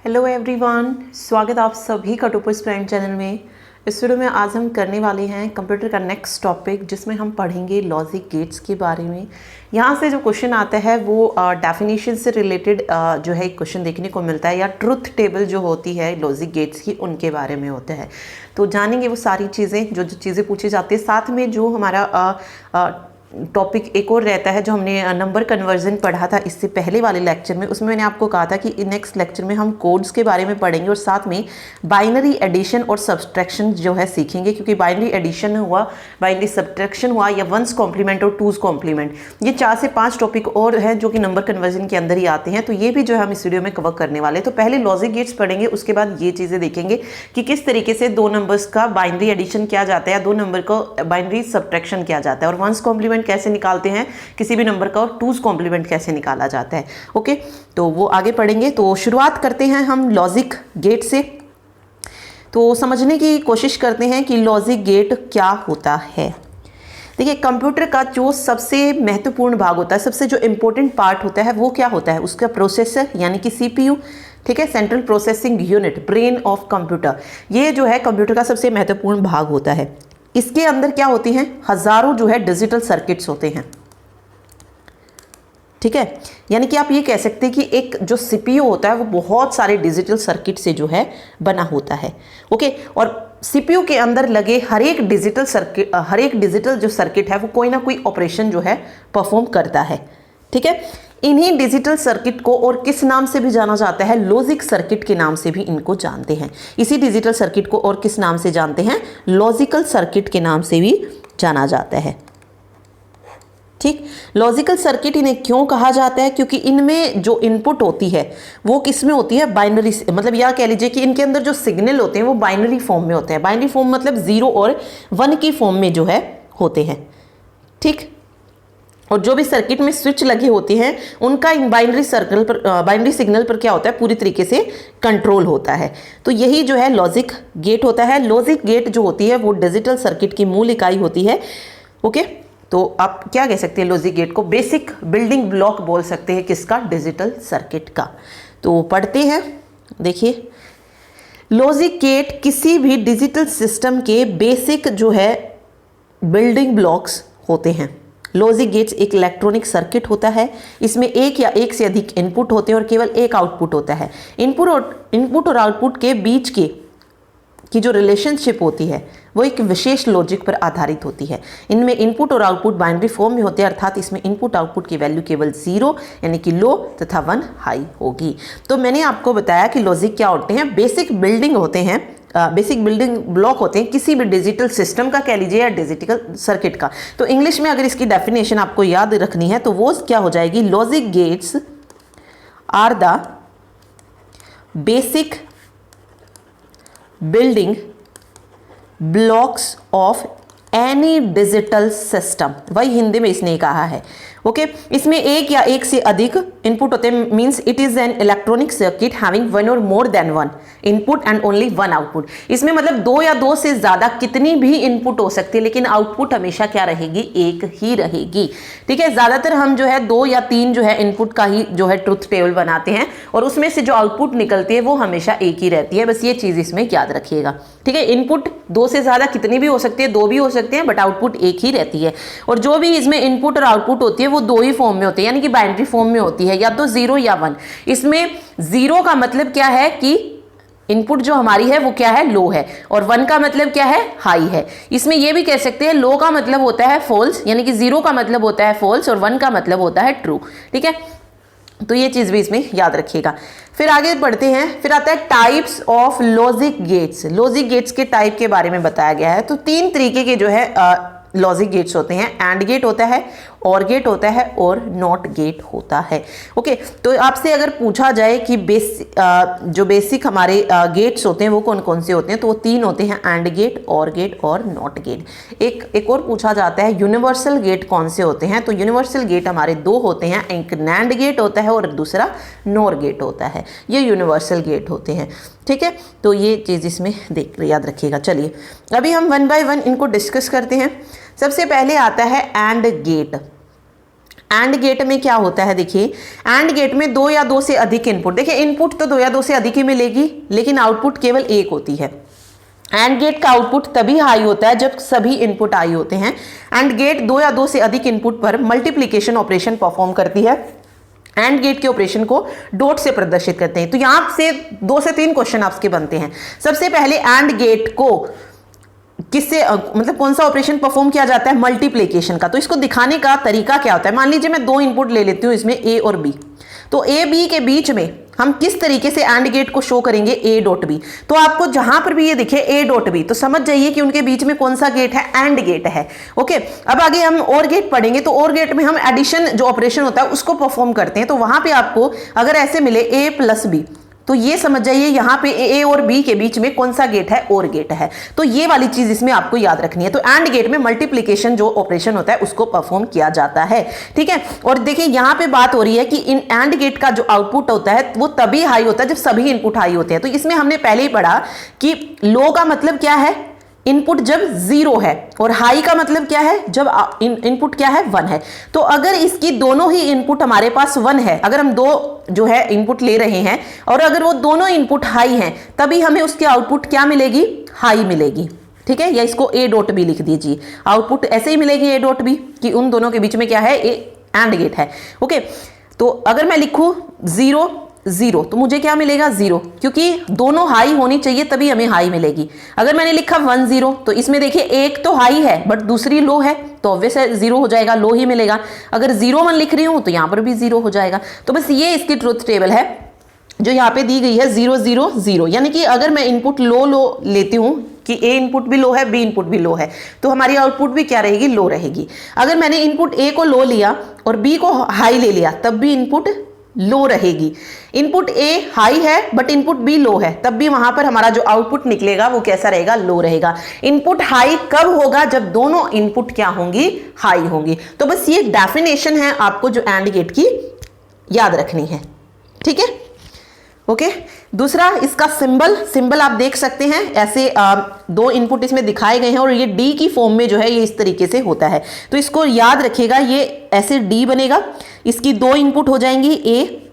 Hello everyone, स्वागत आप सभी का टॉपर्स प्राइम चैनल में। इस वीडियो में आज हम करने वाले हैं कंप्यूटर का नेक्स्ट टॉपिक, जिसमें हम पढ़ेंगे लॉजिक गेट्स के बारे में। यहाँ से जो क्वेश्चन आता है वो डेफिनेशन से रिलेटेड जो है एक क्वेश्चन देखने को मिलता है, या ट्रुथ टेबल जो होती है लॉजिक गेट्स की उनके बारे में होता है। तो जानेंगे वो सारी चीज़ें जो चीज़ें पूछी जाती है। साथ में जो हमारा टॉपिक एक और रहता है जो हमने नंबर कन्वर्जन पढ़ा था इससे पहले वाले लेक्चर में, उसमें मैंने आपको कहा था कि नेक्स्ट लेक्चर में हम कोड्स के बारे में पढ़ेंगे और साथ में बाइनरी एडिशन और सब्सट्रैक्शन जो है सीखेंगे, क्योंकि बाइनरी एडिशन हुआ, बाइनरी सब्सट्रैक्शन हुआ, या वंस कॉम्प्लीमेंट और टूज कॉम्प्लीमेंट, ये 4 से 5 टॉपिक और हैं जो कि नंबर कन्वर्जन के अंदर ही आते हैं। तो ये भी जो है हम इस वीडियो में कवर करने वाले हैं। तो पहले लॉजिक गेट्स पढ़ेंगे, उसके बाद ये चीज़ें देखेंगे कि किस तरीके से दो नंबर्स का बाइनरी एडिशन किया जाता है, दो नंबर को बाइनरी सब्सट्रैक्शन किया जाता है, और वंस कॉम्प्लीमेंट कैसे निकालते हैं किसी भी नंबर का, और टूज कॉम्प्लीमेंट कैसे निकाला जाता है। ओके, तो वो आगे पढ़ेंगे। तो शुरुआत करते हैं हम लॉजिक गेट से। तो समझने की कोशिश करते हैं कि लॉजिक गेट क्या होता है। देखिए, कंप्यूटर का जो सबसे महत्वपूर्ण भाग होता है, सबसे जो इंपॉर्टेंट पार्ट होता है वो क्या होता है, उसका प्रोसेसर यानी कि सीपीयू, ठीक है, central processing unit, brain of computer. ये जो है कंप्यूटर का सबसे महत्वपूर्ण भाग होता है। इसके अंदर क्या होती हैं, हजारों जो है डिजिटल सर्किट्स होते हैं, ठीक है। यानी कि आप ये कह सकते हैं कि एक जो सीपीयू होता है वो बहुत सारे डिजिटल सर्किट से जो है बना होता है। ओके, और सीपीयू के अंदर लगे हर एक डिजिटल जो सर्किट है वो कोई ना कोई ऑपरेशन जो है परफॉर्म करता है, ठीक है। इन्हीं डिजिटल सर्किट को और किस नाम से भी जाना जाता है, लॉजिक सर्किट के नाम से भी इनको जानते हैं। इसी डिजिटल सर्किट को और किस नाम से जानते हैं, लॉजिकल सर्किट के नाम से भी जाना जाता है, ठीक। लॉजिकल सर्किट इन्हें क्यों कहा जाता है, क्योंकि इनमें जो इनपुट होती है वो किस में होती है, बाइनरी, मतलब यह कह लीजिए कि इनके अंदर जो सिग्नल होते हैं वो बाइनरी फॉर्म में होते हैं। बाइनरी फॉर्म मतलब 0 और 1 की फॉर्म में जो है होते हैं, ठीक। और जो भी सर्किट में स्विच लगे होते हैं उनका इन बाइनरी सिग्नल पर क्या होता है, पूरी तरीके से कंट्रोल होता है। तो यही जो है लॉजिक गेट होता है। लॉजिक गेट जो होती है वो डिजिटल सर्किट की मूल इकाई होती है। ओके, तो आप क्या कह सकते हैं, लॉजिक गेट को बेसिक बिल्डिंग ब्लॉक बोल सकते हैं, किसका, डिजिटल सर्किट का। तो पढ़ते हैं। देखिए, लॉजिक गेट किसी भी डिजिटल सिस्टम के बेसिक जो है बिल्डिंग ब्लॉक्स होते हैं। लॉजिक गेट्स एक इलेक्ट्रॉनिक सर्किट होता है। इसमें एक या एक से अधिक इनपुट होते हैं और केवल एक आउटपुट होता है। इनपुट और आउटपुट के बीच की जो रिलेशनशिप होती है वो एक विशेष लॉजिक पर आधारित होती है। इनमें इनपुट और आउटपुट बाइनरी फॉर्म में होते हैं, अर्थात इसमें इनपुट आउटपुट की वैल्यू केवल 0 यानी कि लो तथा 1 हाई होगी। तो मैंने आपको बताया कि लॉजिक क्या होते हैं, बेसिक बिल्डिंग होते हैं, बेसिक बिल्डिंग ब्लॉक होते हैं किसी भी डिजिटल सिस्टम का कह लीजिए, या डिजिटल सर्किट का। तो इंग्लिश में अगर इसकी डेफिनेशन आपको याद रखनी है तो वो क्या हो जाएगी, logic gates are the basic building blocks of any digital system. वही हिंदी में इसने कहा है। ओके, इसमें एक या एक से अधिक इनपुट होते हैं, means it is an electronic circuit having 1 और more than 1 input and only 1 output. इसमें मतलब 2 या 2 से ज्यादा कितनी भी इनपुट हो सकती है, लेकिन आउटपुट हमेशा क्या रहेगी, एक ही रहेगी, ठीक है। ज्यादातर हम जो है 2 या 3 जो है इनपुट का ही जो है ट्रुथ टेबल बनाते हैं, और उसमें से जो आउटपुट निकलती है वो हमेशा एक ही रहती है। बस ये चीज इसमें याद रखिएगा, ठीक है। इनपुट 2 से ज्यादा कितनी भी हो सकती है, 2 भी हो सकते हैं, बट आउटपुट एक ही रहती है। और जो भी इसमें इनपुट और आउटपुट होती है वो 2 ही फॉर्म में होती है, यानी कि बाइनरी फॉर्म में होती है, या तो 0 या 1। इसमें 0 का मतलब क्या है कि इनपुट जो हमारी है वो क्या है, लो है, और 1 का मतलब क्या है, हाई है। इसमें यह भी कह सकते हैं लो का मतलब होता है फॉल्स, यानी कि 0 का मतलब होता है फॉल्स और 1 का मतलब होता है ट्रू, ठीक है। तो ये चीज भी इसमें याद रखिएगा। फिर आगे बढ़ते हैं। फिर आता है types of logic gates. Logic gates के टाइप के बारे में बताया गया है। तो 3 तरीके के जो है लॉजिक गेट्स होते हैं। एंड गेट होता है, और गेट होता है, और नॉट गेट होता है। ओके, तो आपसे अगर पूछा जाए कि जो बेसिक हमारे गेट्स होते हैं वो कौन कौन से होते हैं, तो वो 3 होते हैं, एंड गेट, और गेट और नॉट गेट। एक और पूछा जाता है यूनिवर्सल गेट कौन से होते हैं, तो यूनिवर्सल गेट हमारे 2 होते हैं, एक नैंड गेट होता है और दूसरा नॉर गेट होता है। ये यूनिवर्सल गेट होते हैं, ठीक है। तो ये चीज़ इसमें याद रखिएगा। चलिए अभी हम 1 बाय 1 इनको डिस्कस करते हैं। सबसे पहले आता है एंड गेट। एंड गेट में क्या होता है, देखिए एंड गेट में 2 या 2 से अधिक इनपुट, देखिए इनपुट तो 2 या 2 से अधिक ही मिलेगी, लेकिन आउटपुट केवल एक होती है। एंड गेट का आउटपुट तभी हाई होता है जब सभी इनपुट हाई होते हैं। एंड गेट 2 या 2 से अधिक इनपुट पर मल्टीप्लिकेशन ऑपरेशन परफॉर्म करती है। एंड गेट के ऑपरेशन को डॉट से प्रदर्शित करते हैं। तो यहां से 2 से 3 क्वेश्चन आपके बनते हैं। सबसे पहले एंड गेट को किससे मतलब कौन सा ऑपरेशन परफॉर्म किया जाता है, मल्टीप्लिकेशन का। तो इसको दिखाने का तरीका क्या होता है, मान लीजिए मैं 2 इनपुट ले लेती हूं इसमें ए और बी, तो ए बी के बीच में हम किस तरीके से एंड गेट को शो करेंगे, ए डॉट बी। तो आपको जहां पर भी ये दिखे ए डॉट बी तो समझ जाइए कि उनके बीच में कौन सा गेट है, एंड गेट है। ओके, अब आगे हम और गेट पढ़ेंगे, तो और गेट में हम एडिशन जो ऑपरेशन होता है उसको परफॉर्म करते हैं। तो वहां पे आपको अगर ऐसे मिले ए प्लस बी, तो ये समझ जाइए यहां पे ए और बी के बीच में कौन सा गेट है, और गेट है। तो ये वाली चीज इसमें आपको याद रखनी है। तो एंड गेट में मल्टीप्लिकेशन जो ऑपरेशन होता है उसको परफॉर्म किया जाता है, ठीक है। और देखिए यहां पे बात हो रही है कि इन एंड गेट का जो आउटपुट होता है वो तभी हाई होता है जब सभी इनपुट हाई होते हैं। तो इसमें हमने पहले ही पढ़ा कि लो का मतलब क्या है, इनपुट जब 0 है, और हाई का मतलब क्या है, जब इनपुट क्या है, 1 है। तो अगर इसकी दोनों ही इनपुट हमारे पास 1 है, अगर हम 2 जो है इनपुट ले रहे हैं और अगर वो दोनों इनपुट हाई हैं, तभी हमें उसकी आउटपुट क्या मिलेगी, हाई मिलेगी, ठीक है। या इसको ए डॉट बी लिख दीजिए, आउटपुट ऐसे ही मिलेगी ए डॉट बी कि उन दोनों के बीच में क्या है, ए एंड गेट है। ओके, तो अगर मैं लिखूं 0 0 तो मुझे क्या मिलेगा, 0, क्योंकि दोनों हाई होनी चाहिए तभी हमें हाई मिलेगी। अगर मैंने लिखा 1 0 तो इसमें देखिए एक तो हाई है बट दूसरी लो है, तो ऑब्वियस है 0 हो जाएगा, लो ही मिलेगा। अगर 0 1 लिख रही हूं तो यहां पर भी 0 हो जाएगा। तो बस ये इसकी ट्रुथ टेबल है जो यहाँ पे दी गई है, 0 0 0। यानी कि अगर मैं इनपुट लो लेती हूं कि ए इनपुट भी लो है, बी इनपुट भी लो है, तो हमारी आउटपुट भी क्या रहेगी, लो रहेगी। अगर मैंने इनपुट ए को लो लिया और बी को हाई ले लिया, तब भी इनपुट लो रहेगी। इनपुट ए हाई है बट इनपुट बी लो है, तब भी वहां पर हमारा जो आउटपुट निकलेगा वो कैसा रहेगा, लो रहेगा। इनपुट हाई कब होगा, जब दोनों इनपुट क्या होंगी, हाई होंगी। तो बस ये डेफिनेशन है आपको जो एंड गेट की याद रखनी है, ठीक है। ओके, दूसरा इसका सिंबल आप देख सकते हैं, ऐसे 2 इनपुट इसमें दिखाए गए हैं और ये डी की फॉर्म में जो है ये इस तरीके से होता है। तो इसको याद रखिएगा, ये ऐसे डी बनेगा, इसकी 2 इनपुट हो जाएंगी, ए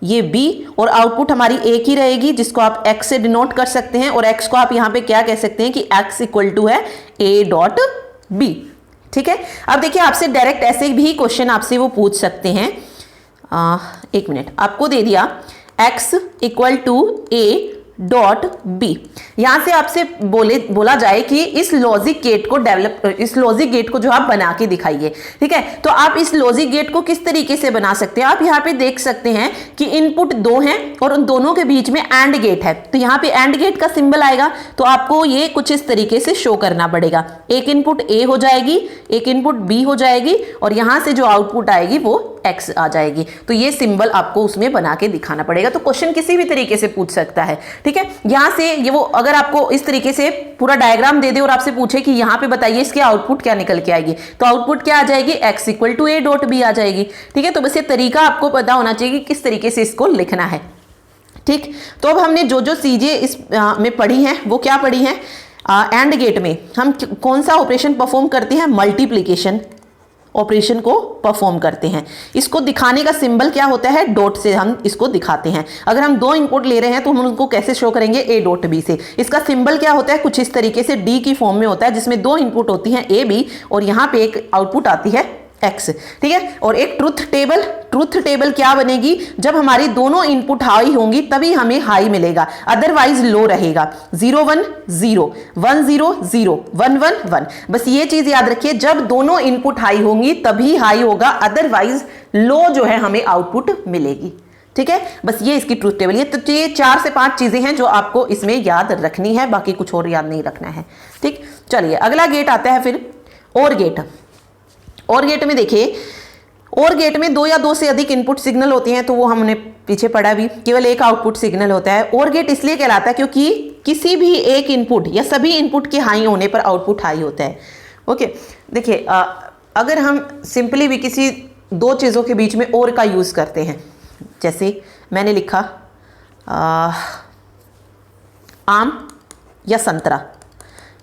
ये बी, और आउटपुट हमारी एक ही रहेगी जिसको आप एक्स से डिनोट कर सकते हैं। और एक्स को आप यहां पे क्या कह सकते हैं कि एक्स इक्वल टू है ए डॉट बी, ठीक है। अब देखिए आपसे डायरेक्ट ऐसे भी क्वेश्चन आपसे वो पूछ सकते हैं। 1 मिनट, आपको दे दिया x equal to A dot B. यहां से आपसे बोला जाए कि इस लॉजिक गेट को जो आप बना के दिखाइए, ठीक है। तो आप इस लॉजिक गेट को किस तरीके से बना सकते हैं, आप यहां पे देख सकते हैं कि इनपुट 2 हैं और उन दोनों के बीच में एंड गेट है। तो यहां पे एंड गेट का सिंबल आएगा, तो आपको ये कुछ इस तरीके से शो करना पड़ेगा। एक इनपुट ए हो जाएगी, एक इनपुट बी हो जाएगी, और यहां से जो आउटपुट आएगी वो एक्स आ जाएगी। तो ये सिंबल आपको उसमें बना के दिखाना पड़ेगा। तो क्वेश्चन किसी भी तरीके से पूछ सकता है, ठीक है। यहां से ये वो अगर आपको इस तरीके से पूरा डायग्राम दे दे और आपसे पूछे कि यहां पे बताइए इसके आउटपुट क्या निकल के आएगी, तो आउटपुट क्या आ जाएगी, X equal to A dot B आ जाएगी, ठीक है। तो बस ये तरीका आपको पता होना चाहिए कि किस तरीके से इसको लिखना है, ठीक। तो अब हमने जो चीजें इस में पढ़ी हैं वो क्या पढ़ी हैं, एंड गेट में हम कौन सा ऑपरेशन परफॉर्म करते हैं, मल्टीप्लिकेशन ऑपरेशन को परफॉर्म करते हैं। इसको दिखाने का सिंबल क्या होता है, डॉट से हम इसको दिखाते हैं। अगर हम 2 इनपुट ले रहे हैं तो हम उनको कैसे शो करेंगे, ए डॉट बी से। इसका सिंबल क्या होता है, कुछ इस तरीके से डी की फॉर्म में होता है, जिसमें 2 इनपुट होती हैं ए बी, और यहां पे एक आउटपुट आती है एक्स, ठीक है। और एक ट्रुथ टेबल क्या बनेगी, जब हमारी दोनों इनपुट हाई होंगी तभी हमें हाई मिलेगा, अदरवाइज लो रहेगा। 0 1 0 1 0 0 1 1 1। बस ये चीज याद रखिए, जब दोनों इनपुट हाई होंगी तभी हाई होगा, अदरवाइज लो जो है हमें आउटपुट मिलेगी, ठीक है। बस ये इसकी ट्रुथ टेबल है। तो ये 4 से 5 चीजें हैं जो आपको इसमें याद रखनी है, बाकी कुछ और याद नहीं रखना है, ठीक। चलिए अगला गेट आता है फिर और गेट। और गेट में देखिए, और गेट में 2 या 2 से अधिक इनपुट सिग्नल होती हैं, तो वो हमने पीछे पढ़ा भी, केवल एक आउटपुट सिग्नल होता है। और गेट इसलिए कहलाता है क्योंकि किसी भी एक इनपुट या सभी इनपुट के हाई होने पर आउटपुट हाई होता है। ओके, देखिए अगर हम सिंपली भी किसी 2 चीज़ों के बीच में और का यूज़ करते हैं, जैसे मैंने लिखा आम या संतरा,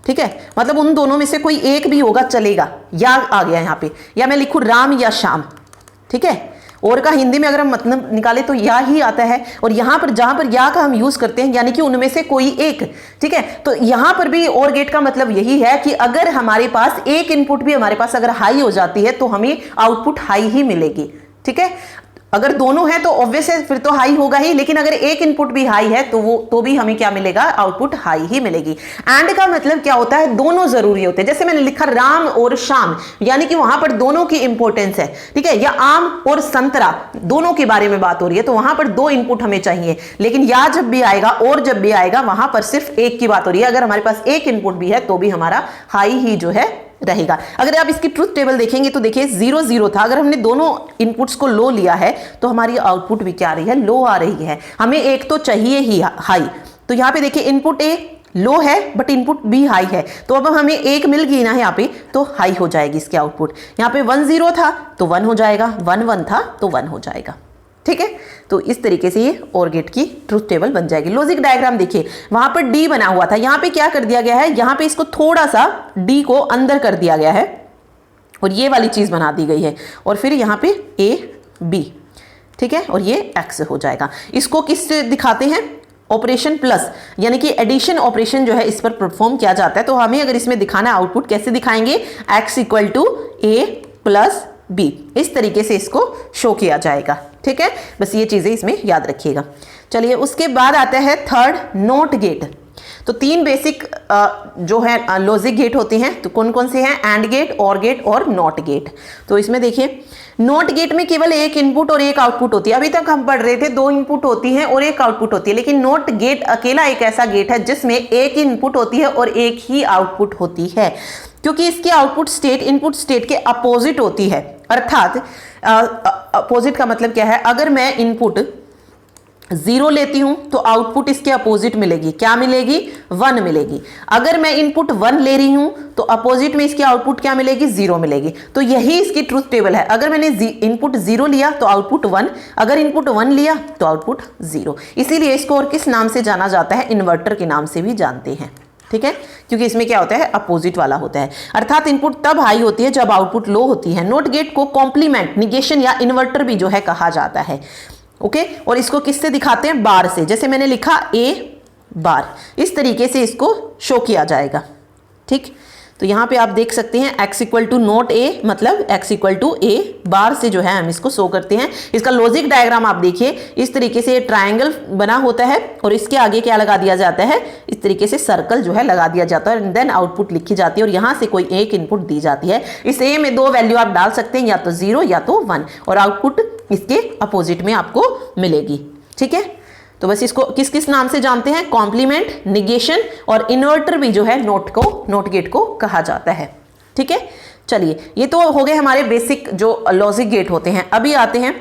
ठीक है, मतलब उन दोनों में से कोई एक भी होगा चलेगा, या आ गया यहाँ पे, या मैं लिखूं राम या श्याम, ठीक है। और का हिंदी में अगर हम मतलब निकाले तो या ही आता है, और यहां पर जहां पर या का हम यूज करते हैं यानी कि उनमें से कोई एक, ठीक है। तो यहां पर भी और गेट का मतलब यही है कि अगर हमारे पास एक इनपुट भी हमारे पास अगर हाई हो जाती है तो हमें आउटपुट हाई ही मिलेगी, ठीक है। अगर दोनों है तो ऑब्वियस है फिर तो हाई होगा ही, लेकिन अगर एक इनपुट भी हाई है तो भी हमें क्या मिलेगा, आउटपुट हाई ही मिलेगी। एंड का मतलब क्या होता है, दोनों जरूरी होते हैं। जैसे मैंने लिखा राम और शाम, यानी कि वहां पर दोनों की इंपॉर्टेंस है, ठीक है। या आम और संतरा, दोनों के बारे में बात हो रही है, तो वहां पर दो इनपुट हमें चाहिए। लेकिन या जब भी आएगा और जब भी आएगा वहां पर सिर्फ एक की बात हो रही है। अगर हमारे पास एक इनपुट भी है तो भी हमारा हाई ही जो है रहेगा। अगर आप इसकी ट्रुथ टेबल देखेंगे तो देखिए 0 0 था, अगर हमने दोनों इनपुट्स को लो लिया है तो हमारी आउटपुट भी क्या आ रही है, लो आ रही है। हमें एक तो चाहिए ही हाई, तो यहां पे देखिए इनपुट ए लो है बट इनपुट बी हाई है, तो अब हमें एक मिल गई ना यहाँ पे, तो हाई हो जाएगी इसकी आउटपुट। यहाँ पे 1 0 था तो 1 हो जाएगा, 1 1 था तो 1 हो जाएगा, ठीक है। तो इस तरीके से ये और गेट की ट्रुथ टेबल बन जाएगी। लॉजिक डायग्राम देखिए, वहां पर डी बना हुआ था, यहां पे क्या कर दिया गया है, यहां पे इसको थोड़ा सा डी को अंदर कर दिया गया है और ये वाली चीज बना दी गई है, और फिर यहां पे ए बी, ठीक है, और ये एक्स हो जाएगा। इसको किससे दिखाते हैं, ऑपरेशन प्लस, यानी कि एडिशन ऑपरेशन जो है इस पर परफॉर्म किया जाता है। तो हमें अगर इसमें दिखाना है आउटपुट कैसे दिखाएंगे, X equal to A plus B, इस तरीके से इसको शो किया जाएगा, ठीक है। बस ये चीजें इसमें याद रखिएगा। चलिए उसके बाद आता है थर्ड, नॉट गेट। तो 3 बेसिक जो है लॉजिक गेट होते हैं, तो कौन कौन से हैं, एंड गेट, और गेट और नॉट गेट। तो इसमें देखिए नॉट गेट में केवल एक इनपुट और एक आउटपुट होती है। अभी तक हम पढ़ रहे थे 2 इनपुट होती हैं और एक आउटपुट होती है, लेकिन नॉट गेट अकेला एक ऐसा गेट है जिसमें एक इनपुट होती है और एक ही आउटपुट होती है, क्योंकि इसकी आउटपुट स्टेट इनपुट स्टेट के अपोजिट होती है। अर्थात अपोजिट का मतलब क्या है, अगर मैं इनपुट 0 लेती हूं तो आउटपुट इसके अपोजिट मिलेगी, क्या मिलेगी, 1 मिलेगी। अगर मैं इनपुट 1 ले रही हूं तो अपोजिट में इसकी आउटपुट क्या मिलेगी, 0 मिलेगी। तो यही इसकी ट्रुथ टेबल है। अगर मैंने इनपुट 0 लिया तो आउटपुट 1, अगर इनपुट 1 लिया तो आउटपुट 0। इसीलिए इसको और किस नाम से जाना जाता है, इन्वर्टर के नाम से भी जानते हैं, ठीक है, क्योंकि इसमें क्या होता है, अपोजिट वाला होता है। अर्थात इनपुट तब हाई होती है जब आउटपुट लो होती है। नॉट गेट को कॉम्प्लीमेंट, निगेशन या इन्वर्टर भी जो है कहा जाता है, ओके। और इसको किससे दिखाते हैं, बार से। जैसे मैंने लिखा ए बार, इस तरीके से इसको शो किया जाएगा, ठीक। तो यहां पे आप देख सकते हैं x equal to not A, मतलब x equal to A bar से जो है हम इसको शो करते हैं। इसका लॉजिक डायग्राम आप देखिए, इस तरीके से ट्रायंगल बना होता है और इसके आगे क्या लगा दिया जाता है, इस तरीके से सर्कल जो है लगा दिया जाता है, एंड देन आउटपुट लिखी जाती है और यहां से कोई एक इनपुट दी जाती है। इस ए में 2 वैल्यू आप डाल सकते हैं, या तो 0 या तो 1, और आउटपुट इसके अपोजिट में आपको मिलेगी, ठीक है। तो बस इसको किस किस नाम से जानते हैं, कॉम्प्लीमेंट, निगेशन और इन्वर्टर भी जो है नॉट गेट को कहा जाता है, ठीक है। चलिए ये तो हो गए हमारे बेसिक जो लॉजिक गेट होते हैं। अभी आते हैं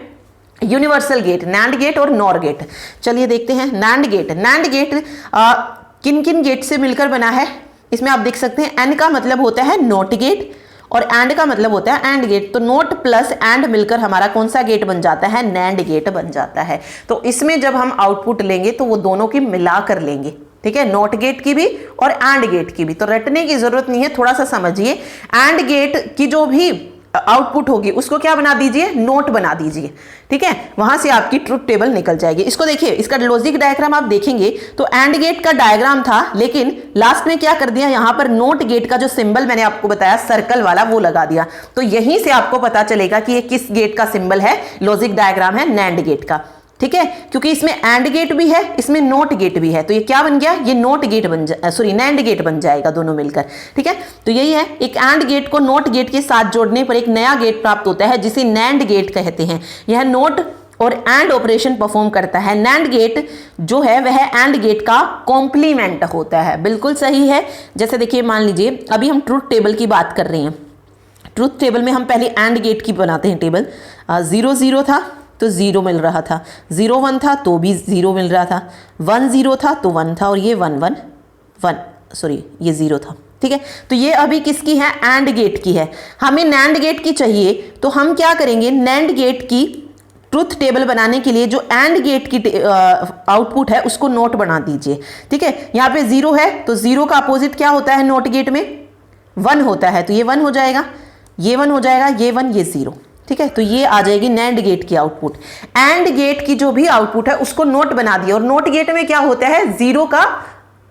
यूनिवर्सल गेट, नैंड गेट और नॉर गेट। चलिए देखते हैं नैंड गेट। नैंड गेट किन किन गेट से मिलकर बना है, इसमें आप देख सकते हैं एन का मतलब होता है नॉट गेट और एंड का मतलब होता है एंड गेट। तो नॉट प्लस एंड मिलकर हमारा कौन सा गेट बन जाता है, नैंड गेट बन जाता है। तो इसमें जब हम आउटपुट लेंगे तो वो दोनों की मिला कर लेंगे, ठीक है, नॉट गेट की भी और एंड गेट की भी। तो रटने की जरूरत नहीं है, थोड़ा सा समझिए। एंड गेट की जो भी आउटपुट होगी उसको क्या बना दीजिए, नोट बना दीजिए, ठीक है। वहां से आपकी ट्रुथ टेबल निकल जाएगी। इसको देखिए, इसका लॉजिक डायग्राम आप देखेंगे तो एंड गेट का डायग्राम था, लेकिन लास्ट में क्या कर दिया, यहां पर नोट गेट का जो सिंबल मैंने आपको बताया सर्कल वाला वो लगा दिया। तो यहीं से आपको पता चलेगा कि ये किस गेट का सिंबल है, लॉजिक डायग्राम है नैंड गेट का, ठीक है। क्योंकि इसमें एंड गेट भी है, इसमें नोट गेट भी है, तो ये क्या बन गया, ये नोट गेट बन सॉरी नैंड गेट बन जाएगा दोनों मिलकर, ठीक है। तो यही है, एक एंड गेट को नोट गेट के साथ जोड़ने पर एक नया गेट प्राप्त होता है जिसे नैंड गेट कहते हैं। यह नोट और एंड ऑपरेशन परफॉर्म करता है। नैंड गेट जो है वह एंड गेट का कॉम्प्लीमेंट होता है। बिल्कुल सही है। जैसे देखिए, मान लीजिए अभी हम ट्रुथ टेबल की बात कर रहे हैं। ट्रुथ टेबल में हम पहले एंड गेट की बनाते हैं टेबल। 0 0 था तो 0 मिल रहा था, 0 1 था तो भी 0 मिल रहा था, 1 0 था तो 1 था, और ये 1 1 1 सॉरी ये 0 था, ठीक है। तो ये अभी किसकी है, एंड गेट की है। हमें नैंड गेट की चाहिए, तो हम क्या करेंगे, नैंड गेट की ट्रुथ टेबल बनाने के लिए जो एंड गेट की आउटपुट है उसको नोट बना दीजिए, ठीक है। यहाँ पे 0 है तो 0 का अपोजिट क्या होता है नोट गेट में, 1 होता है, तो ये 1 हो जाएगा, ये 1 हो जाएगा, ये 1 ये 0, ठीक है, तो ये आ जाएगी नैंड गेट की आउटपुट। एंड गेट की जो भी आउटपुट है उसको नोट बना दिया, और नोट गेट में क्या होता है, जीरो का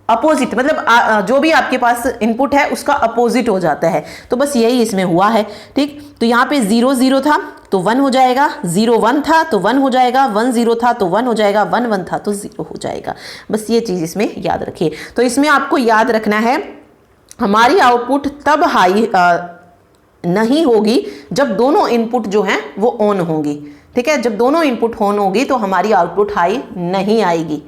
अपोजिट, मतलब जो भी आपके पास इनपुट है उसका अपोजिट हो जाता है। तो बस यही इसमें हुआ है। ठीक, तो यहाँ पे 0 0 था तो 1 हो जाएगा, 0 1 था तो 1 हो जाएगा, 1 0 था तो 1 हो जाएगा, 1 1 था तो 0 हो जाएगा। बस ये चीज इसमें याद रखिए। तो इसमें आपको याद रखना है हमारी आउटपुट तब हाई नहीं होगी जब दोनों इनपुट जो हैं वो ऑन होंगी। ठीक है, जब दोनों इनपुट ऑन होगी तो हमारी आउटपुट हाई नहीं आएगी।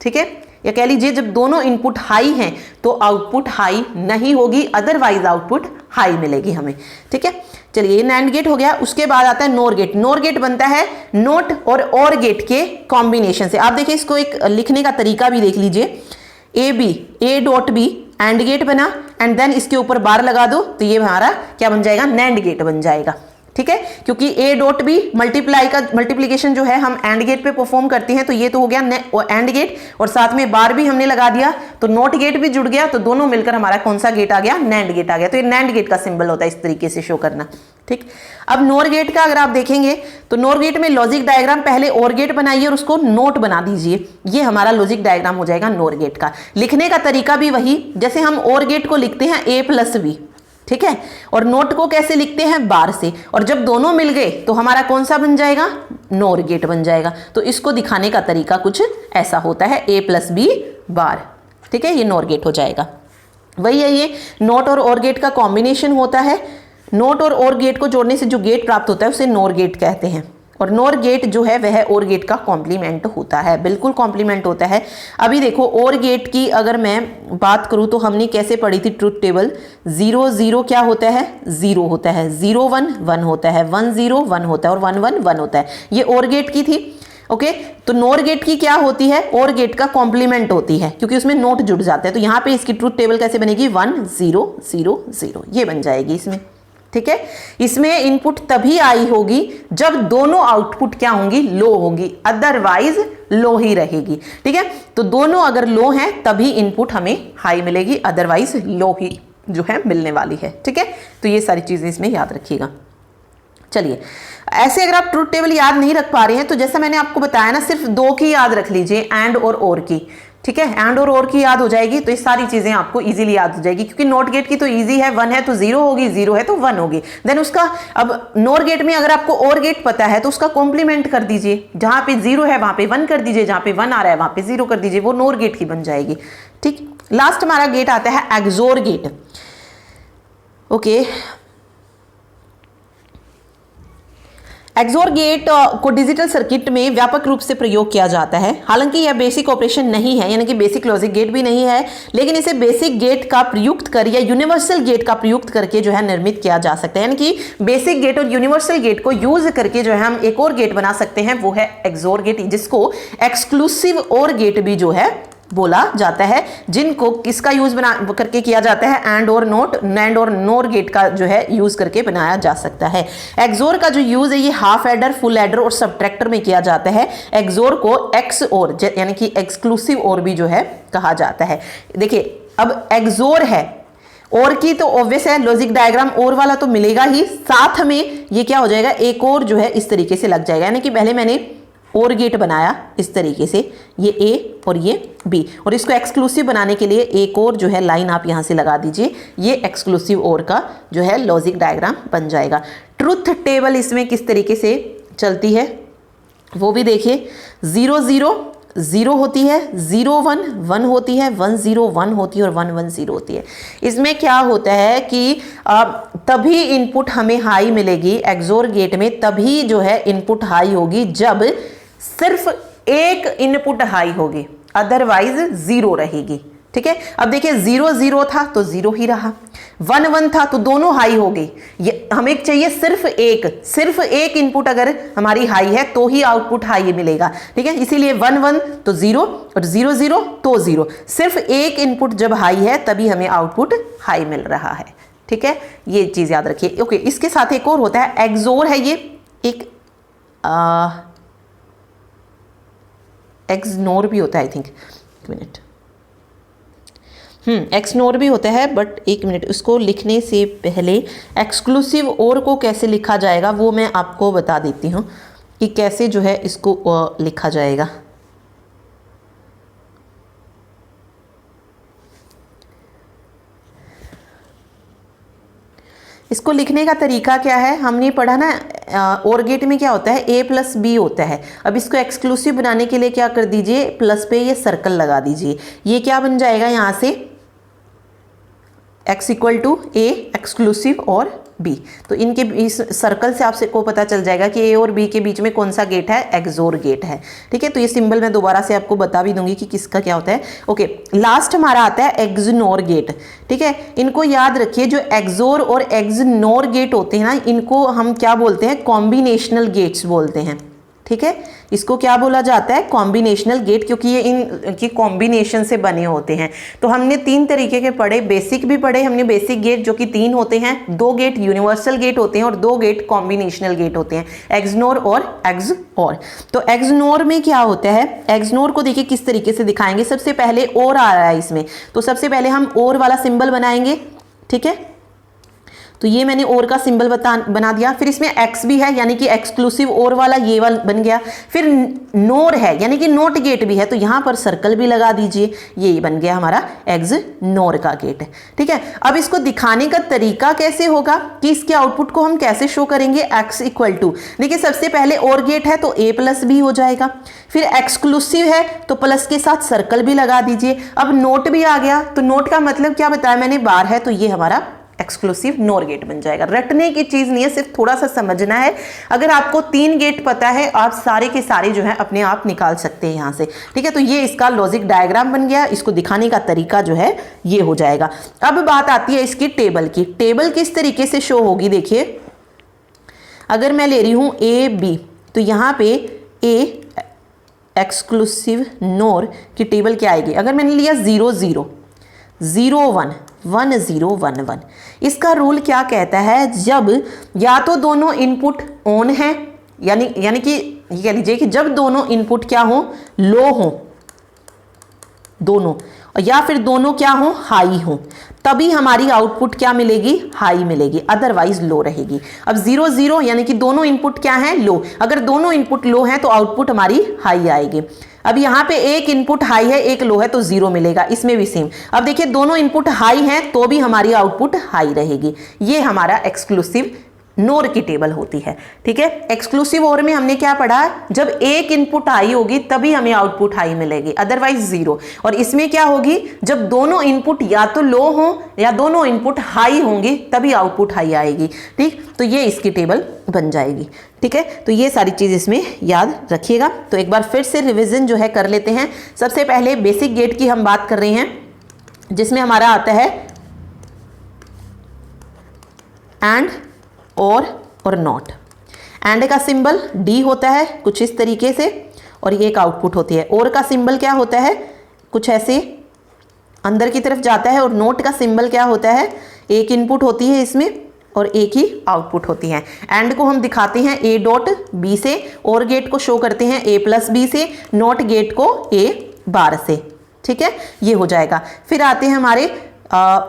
ठीक है, या कह लीजिए जब दोनों इनपुट हाई हैं तो आउटपुट हाई नहीं होगी, अदरवाइज आउटपुट हाई मिलेगी हमें। ठीक है, चलिए ये नैंड गेट हो गया। उसके बाद आता है नोर गेट। नोर गेट बनता है नोट और गेट के कॉम्बिनेशन से। आप देखिए इसको एक लिखने का तरीका भी देख लीजिए, A dot B and gate बना, एंड देन इसके ऊपर बार लगा दो तो ये हमारा क्या बन जाएगा, नैंड गेट बन जाएगा। ठीक है, क्योंकि ए डॉट बी मल्टीप्लीकेशन जो है हम एंड गेट पे परफॉर्म करते हैं, तो ये तो हो गया एंड गेट, और साथ में बार भी हमने लगा दिया तो नॉट गेट भी जुड़ गया, तो दोनों मिलकर हमारा कौन सा गेट आ गया, नैंड गेट आ गया। तो ये नैंड गेट का सिंबल होता है इस तरीके से शो करना। ठीक, अब नोर गेट का अगर आप देखेंगे तो नोर गेट में लॉजिक डायग्राम पहले और गेट बनाइए और उसको नोट बना दीजिए, ये हमारा लॉजिक डायग्राम हो जाएगा नोर गेट का। लिखने का तरीका भी वही, जैसे हम और गेट को लिखते हैं ए प्लस बी, ठीक है, और नोट को कैसे लिखते हैं, बार से, और जब दोनों मिल गए तो हमारा कौन सा बन जाएगा, नोर गेट बन जाएगा। तो इसको दिखाने का तरीका कुछ ऐसा होता है, ए प्लस बी बार। ठीक है, ये नोर गेट हो जाएगा। वही है, ये नोट और गेट का कॉम्बिनेशन होता है। नोट और गेट को जोड़ने से जो गेट प्राप्त होता है उसे नोर गेट कहते हैं, और नोर गेट जो है वह और गेट का कॉम्प्लीमेंट होता है, बिल्कुल कॉम्प्लीमेंट होता है। अभी देखो और गेट की अगर मैं बात करूं तो हमने कैसे पढ़ी थी ट्रुथ टेबल, 0 0 क्या होता है, 0 होता है, 0 1 1 होता है, 1 0 1 होता है, और 1 1 1 होता है। ये और गेट की थी। ओके, तो नोर गेट की क्या होती है, और गेट का कॉम्प्लीमेंट होती है, क्योंकि उसमें नोट जुड़ जाते हैं। तो यहाँ पे इसकी ट्रुथ टेबल कैसे बनेगी, 1 0 0 0, ये बन जाएगी इसमें। ठीक है, इसमें इनपुट तभी आई होगी जब दोनों आउटपुट क्या होंगी, लो होंगी, अदरवाइज लो ही रहेगी। ठीक है, तो दोनों अगर लो हैं तभी इनपुट हमें हाई मिलेगी, अदरवाइज लो ही जो है मिलने वाली है। ठीक है, तो ये सारी चीजें इसमें याद रखिएगा। चलिए, ऐसे अगर आप ट्रुथ टेबल याद नहीं रख पा रहे हैं तो जैसा मैंने आपको बताया ना, सिर्फ 2 की याद रख लीजिए, एंड और की। ठीक है, एंड और की याद हो जाएगी तो ये सारी चीजें आपको इजीली याद हो जाएगी, क्योंकि नोट गेट की तो इजी है, 1 है तो 0 होगी, 0 है तो 1 होगी। देन उसका, अब नोर गेट में अगर आपको और गेट पता है तो उसका कॉम्प्लीमेंट कर दीजिए, जहां पे 0 है वहां पे 1 कर दीजिए, जहां पे 1 आ रहा है वहां पे 0 कर दीजिए, वो नोर गेट की बन जाएगी। ठीक, लास्ट हमारा गेट आता है XOR gate. Okay, XOR gate को डिजिटल सर्किट में व्यापक रूप से प्रयोग किया जाता है। हालांकि यह बेसिक ऑपरेशन नहीं है, यानी कि बेसिक लॉजिक गेट भी नहीं है, लेकिन इसे बेसिक गेट का प्रयुक्त कर या यूनिवर्सल गेट का प्रयुक्त करके जो है निर्मित किया जा सकता है। यानी कि बेसिक गेट और यूनिवर्सल गेट को यूज करके जो है हम एक और गेट बना सकते हैं, वो है एक्सोर गेट, जिसको एक्सक्लूसिव और गेट भी जो है बोला जाता है, जिनको किसका यूज बना करके किया जाता है, एंड और नोर गेट का जो है यूज करके बनाया जा सकता है। एक्सोर का जो यूज है ये हाफ एडर, फुल एडर और सबट्रैक्टर में किया जाता है। एक्सोर को एक्स और यानी कि एक्सक्लूसिव और भी जो है कहा जाता है। देखिए, अब एक्सोर है, और की तो ऑब्वियस है, लॉजिक डायग्राम और वाला तो मिलेगा ही, साथ में ये क्या हो जाएगा, एक और जो है इस तरीके से लग जाएगा। यानी कि पहले मैंने और गेट बनाया इस तरीके से, ये ए और ये बी, और इसको एक्सक्लूसिव बनाने के लिए एक और जो है लाइन आप यहां से लगा दीजिए, ये एक्सक्लूसिव और का जो है लॉजिक डायग्राम बन जाएगा। ट्रुथ टेबल इसमें किस तरीके से चलती है वो भी देखिए, 0 0 0 होती है, 0 1 1 होती है, 1 0 1 होती है, और 1 1 0 होती है। इसमें क्या होता है कि तभी इनपुट हमें हाई मिलेगी एक्सोर गेट में, तभी जो है इनपुट हाई होगी जब सिर्फ एक इनपुट हाई होगी, अदरवाइज 0 रहेगी। ठीक है, अब देखिए 0 0 था तो 0 ही रहा, 1 1 था तो दोनों हाई हो गई। ये हमें चाहिए सिर्फ एक इनपुट अगर हमारी हाई है तो ही आउटपुट हाई मिलेगा। ठीक है, इसीलिए 1 1 तो 0 और 0 0 तो 0, सिर्फ एक इनपुट जब हाई है तभी हमें आउटपुट हाई मिल रहा है। ठीक है, ये चीज याद रखिए। ओके, इसके साथ एक और होता है, एक्सोर है ये एक, एक्सनोर भी होता है आई थिंक, एक मिनट, एक्सनोर भी होता है, बट एक मिनट, उसको लिखने से पहले एक्सक्लूसिव और को कैसे लिखा जाएगा वो मैं आपको बता देती हूँ कि कैसे जो है इसको लिखा जाएगा। इसको लिखने का तरीका क्या है, हमने पढ़ा ना और गेट में क्या होता है, a प्लस बी होता है। अब इसको एक्सक्लूसिव बनाने के लिए क्या कर दीजिए, प्लस पे ये सर्कल लगा दीजिए। ये क्या बन जाएगा यहाँ से, x equal to A exclusive or b। तो इनके इस सर्कल से आपसे को पता चल जाएगा कि a और b के बीच में कौन सा गेट है, एक्सोर गेट है। ठीक है, तो ये सिंबल मैं दोबारा से आपको बता भी दूंगी कि किसका क्या होता है। ओके, लास्ट हमारा आता है एक्सनोर गेट। ठीक है, इनको याद रखिए, जो एक्सोर और एक्सनोर गेट होते हैं ना, इनको हम क्या बोलते हैं, कॉम्बिनेशनल गेट्स बोलते हैं। ठीक है, इसको क्या बोला जाता है, कॉम्बिनेशनल गेट, क्योंकि ये इनकी कॉम्बिनेशन से बने होते हैं। तो हमने 3 तरीके के पढ़े, बेसिक भी पढ़े हमने, बेसिक गेट जो कि 3 होते हैं, 2 गेट यूनिवर्सल गेट होते हैं और 2 गेट कॉम्बिनेशनल गेट होते हैं, एक्सनोर और एक्सओर। तो एक्सनोर में क्या होता है, एक्सनोर को देखिए किस तरीके से दिखाएंगे। सबसे पहले और आ रहा है इसमें, तो सबसे पहले हम और वाला सिंबल बनाएंगे। ठीक है, तो ये मैंने और का सिंबल बना दिया। फिर इसमें एक्स भी है, यानी कि एक्सक्लूसिव और वाला ये वाला बन गया। फिर नोर है, यानी कि नोट गेट भी है, तो यहां पर सर्कल भी लगा दीजिए, ये बन गया हमारा एक्सनोर का गेट। ठीक है, अब इसको दिखाने का तरीका कैसे होगा कि इसके आउटपुट को हम कैसे शो करेंगे, एक्स इक्वल टू, देखिए सबसे पहले और गेट है तो ए प्लस बी हो जाएगा। फिर एक्सक्लूसिव है तो प्लस के साथ सर्कल भी लगा दीजिए। अब नोट भी आ गया, तो नोट का मतलब क्या बताया मैंने, बार है, तो ये हमारा एक्सक्लूसिव नोर गेट बन जाएगा। रटने की चीज नहीं है, सिर्फ थोड़ा सा समझना है। अगर आपको 3 गेट पता है, आप सारे के सारे जो है अपने आप निकाल सकते हैं यहां से। ठीक है, तो ये इसका लॉजिक डायग्राम बन गया। इसको दिखाने का तरीका जो है ये हो जाएगा। अब बात आती है इसकी टेबल की। टेबल किस तरीके से शो होगी, देखिए अगर मैं ले रही हूं ए बी, तो यहां पे ए एक्सक्लूसिव नोर की टेबल क्या आएगी। अगर मैंने लिया 0 0 0 1 1 0 1 1, इसका रूल क्या कहता है, जब या तो दोनों इनपुट ऑन है, यानी कि ये कह लीजिए कि जब दोनों इनपुट क्या हो, लो हो दोनों, या फिर दोनों क्या हो, हाई हो, तभी हमारी आउटपुट क्या मिलेगी, हाई मिलेगी, अदरवाइज लो रहेगी। अब 0 0 यानी कि दोनों इनपुट क्या है, लो। अगर दोनों इनपुट लो हैं तो आउटपुट हमारी हाई आएगी। अब यहाँ पे एक इनपुट हाई है, एक लो है, तो 0 मिलेगा। इसमें भी सेम। अब देखिए दोनों इनपुट हाई हैं तो भी हमारी आउटपुट हाई रहेगी। ये हमारा एक्सक्लूसिव नोर की टेबल होती है। ठीक है, एक्सक्लूसिव और में हमने क्या पढ़ा, जब एक इनपुट हाई होगी तभी हमें आउटपुट हाई मिलेगी, अदरवाइज 0। और इसमें क्या होगी, जब दोनों इनपुट या तो लो हो या दोनों इनपुट हाई होंगे तभी आउटपुट हाई आएगी। ठीक, तो ये इसकी टेबल बन जाएगी। ठीक है, तो ये सारी चीज इसमें याद रखिएगा। तो एक बार फिर से रिवीजन जो है कर लेते हैं। सबसे पहले बेसिक गेट की हम बात कर रहे हैं, जिसमें हमारा आता है एंड, और नॉट। एंड का सिंबल डी होता है कुछ इस तरीके से, और ये एक आउटपुट होती है। और का सिंबल क्या होता है, कुछ ऐसे अंदर की तरफ जाता है। और नोट का सिंबल क्या होता है, एक इनपुट होती है इसमें और एक ही आउटपुट होती है। एंड को हम दिखाते हैं ए डॉट बी से, और गेट को शो करते हैं ए प्लस बी से, नॉट गेट को ए बार से। ठीक है, ये हो जाएगा। फिर आते हैं हमारे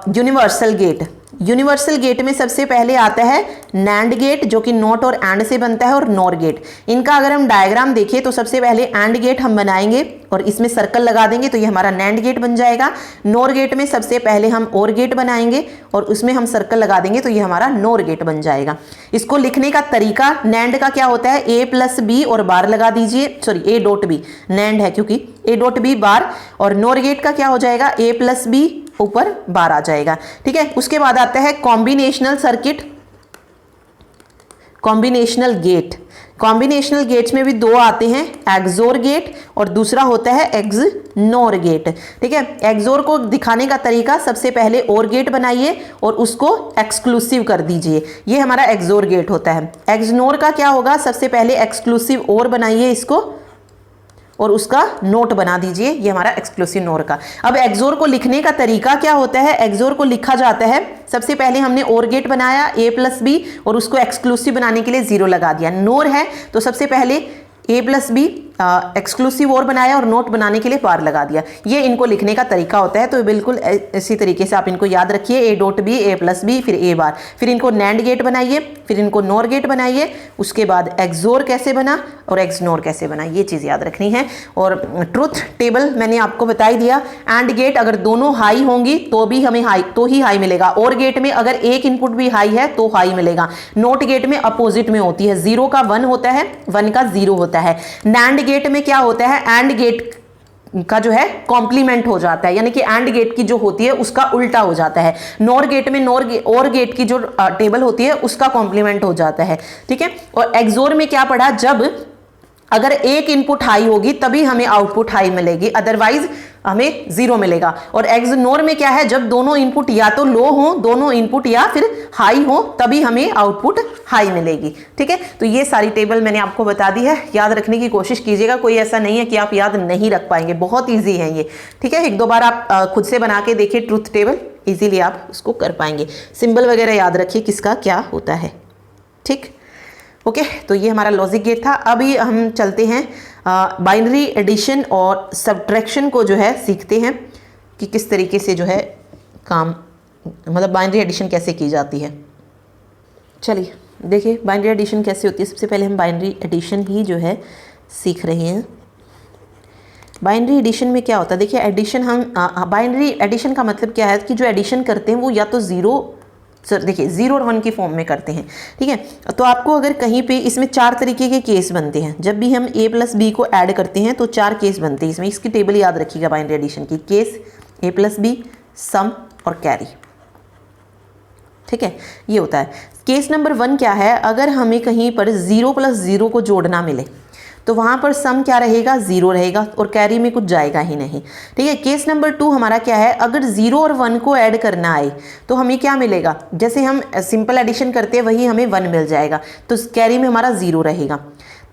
यूनिवर्सल गेट। यूनिवर्सल गेट में सबसे पहले आता है नैंड गेट, जो कि नॉट और एंड से बनता है, और नॉर गेट। इनका अगर हम डायग्राम देखिए तो सबसे पहले एंड गेट हम बनाएंगे और इसमें सर्कल लगा देंगे, तो ये हमारा नैंड गेट बन जाएगा। नॉर गेट में सबसे पहले हम और गेट बनाएंगे और उसमें हम सर्कल लगा देंगे, तो ये हमारा नॉर गेट बन जाएगा। इसको लिखने का तरीका, नैंड का क्या होता है, ए प्लस बी और बार लगा दीजिए, sorry A dot B, NAND है क्योंकि, ए डॉट बी बार। और नॉर गेट का क्या हो जाएगा, ए प्लस बी ऊपर बार आ जाएगा। ठीक है, उसके बाद आता है combinational circuit, combinational gate. Combinational gates में भी 2 आते हैं, एक्सोर गेट और दूसरा होता है एक्सनोर गेट। ठीक है, एक्सोर को दिखाने का तरीका, सबसे पहले और गेट बनाइए और उसको एक्सक्लूसिव कर दीजिए, ये हमारा एक्सोर गेट होता है। एक्सनोर का क्या होगा, सबसे पहले एक्सक्लूसिव और बनाइए इसको और उसका नोट बना दीजिए, ये हमारा एक्सक्लूसिव नोर का। अब एक्सोर को लिखने का तरीका क्या होता है, एक्सोर को लिखा जाता है, सबसे पहले हमने और गेट बनाया ए प्लस बी और उसको एक्सक्लूसिव बनाने के लिए 0 लगा दिया। नोर है तो सबसे पहले ए प्लस बी एक्सक्लूसिव और बनाया और नोट बनाने के लिए बार लगा दिया। ये इनको लिखने का तरीका होता है। तो बिल्कुल इसी तरीके से आप इनको याद रखिए, A dot B, A plus B, फिर ए बार, फिर इनको नैंड गेट बनाइए, फिर इनको नॉर गेट बनाइए, उसके बाद एक्सोर कैसे बना और एक्सनोर कैसे बना, ये चीज़ याद रखनी है। और ट्रुथ टेबल मैंने आपको बता ही दिया। एंड गेट अगर दोनों हाई होंगी तो भी हमें हाई, तो ही हाई मिलेगा। और गेट में अगर एक इनपुट भी हाई है तो हाई मिलेगा। नोट गेट में अपोजिट में होती है, 0 का 1 होता है, 1 का 0 होता है। नैंड गेट में क्या होता है, एंड गेट का जो है कॉम्प्लीमेंट हो जाता है, यानी कि एंड गेट की जो होती है उसका उल्टा हो जाता है। नॉर गेट में और गेट की जो टेबल होती है उसका कॉम्प्लीमेंट हो जाता है, ठीक है। और एक्सोर में क्या पढ़ा, जब अगर एक इनपुट हाई होगी तभी हमें आउटपुट हाई मिलेगी, अदरवाइज हमें 0 मिलेगा। और एक्सनोर में क्या है, जब दोनों इनपुट या तो लो हो, दोनों इनपुट या फिर हाई हो, तभी हमें आउटपुट हाई मिलेगी, ठीक है। तो ये सारी टेबल मैंने आपको बता दी है, याद रखने की कोशिश कीजिएगा। कोई ऐसा नहीं है कि आप याद नहीं रख पाएंगे, बहुत ईजी है ये, ठीक है। एक दो बार आप खुद से बना के देखिए ट्रुथ टेबल, इजीली आप उसको कर पाएंगे। सिंबल वगैरह याद रखिए किसका क्या होता है, ठीक। ओके, तो ये हमारा लॉजिक गेट था। अभी हम चलते हैं बाइनरी एडिशन और सब्ट्रैक्शन को जो है सीखते हैं कि किस तरीके से जो है काम, मतलब बाइनरी एडिशन कैसे की जाती है। चलिए देखिए बाइनरी एडिशन कैसे होती है। सबसे पहले हम बाइनरी एडिशन ही जो है सीख रहे हैं। बाइनरी एडिशन में क्या होता है, देखिए एडिशन, हम बाइनरी एडिशन का मतलब क्या है कि जो एडिशन करते हैं वो या तो 0, देखिए 0 और 1 की फॉर्म में करते हैं, ठीक है। तो आपको अगर कहीं पे इसमें 4 तरीके के केस बनते हैं, जब भी हम a प्लस बी को ऐड करते हैं तो 4 केस बनते हैं इसमें। इसकी टेबल याद रखिएगा बाइनरी एडिशन की, केस, a प्लस बी, सम और कैरी, ठीक है। ये होता है। केस नंबर 1 क्या है, अगर हमें कहीं पर 0 प्लस 0 को जोड़ना मिले तो वहाँ पर सम क्या रहेगा, 0 रहेगा और कैरी में कुछ जाएगा ही नहीं, ठीक है। केस नंबर 2 हमारा क्या है, अगर 0 और 1 को ऐड करना आए तो हमें क्या मिलेगा, जैसे हम सिंपल एडिशन करते हैं वही हमें 1 मिल जाएगा, तो कैरी में हमारा 0 रहेगा।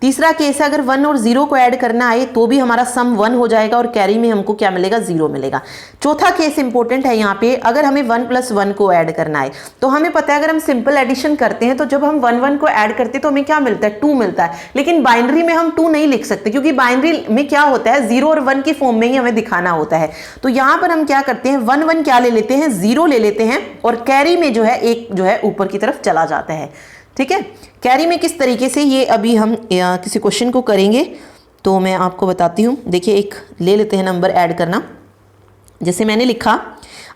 तीसरा केस है, अगर 1 और 0 को ऐड करना आए तो भी हमारा सम 1 हो जाएगा और कैरी में हमको क्या मिलेगा, 0 मिलेगा। चौथा केस इंपॉर्टेंट है यहाँ पे, अगर हमें 1 प्लस 1 को ऐड करना है तो हमें पता है अगर हम सिंपल एडिशन करते हैं तो जब हम 1 1 को ऐड करते हैं तो हमें क्या मिलता है, 2 मिलता है। लेकिन बाइनरी में हम 2 नहीं लिख सकते क्योंकि बाइनरी में क्या होता है, 0 और 1 की फॉर्म में ही हमें दिखाना होता है। तो यहाँ पर हम क्या करते हैं, 1 1 क्या ले लेते हैं, 0 ले लेते हैं और कैरी में जो है एक जो है ऊपर की तरफ चला जाता है, ठीक है। कैरी में किस तरीके से, ये अभी हम किसी क्वेश्चन को करेंगे तो मैं आपको बताती हूँ। देखिए एक ले लेते हैं नंबर ऐड करना। जैसे मैंने लिखा,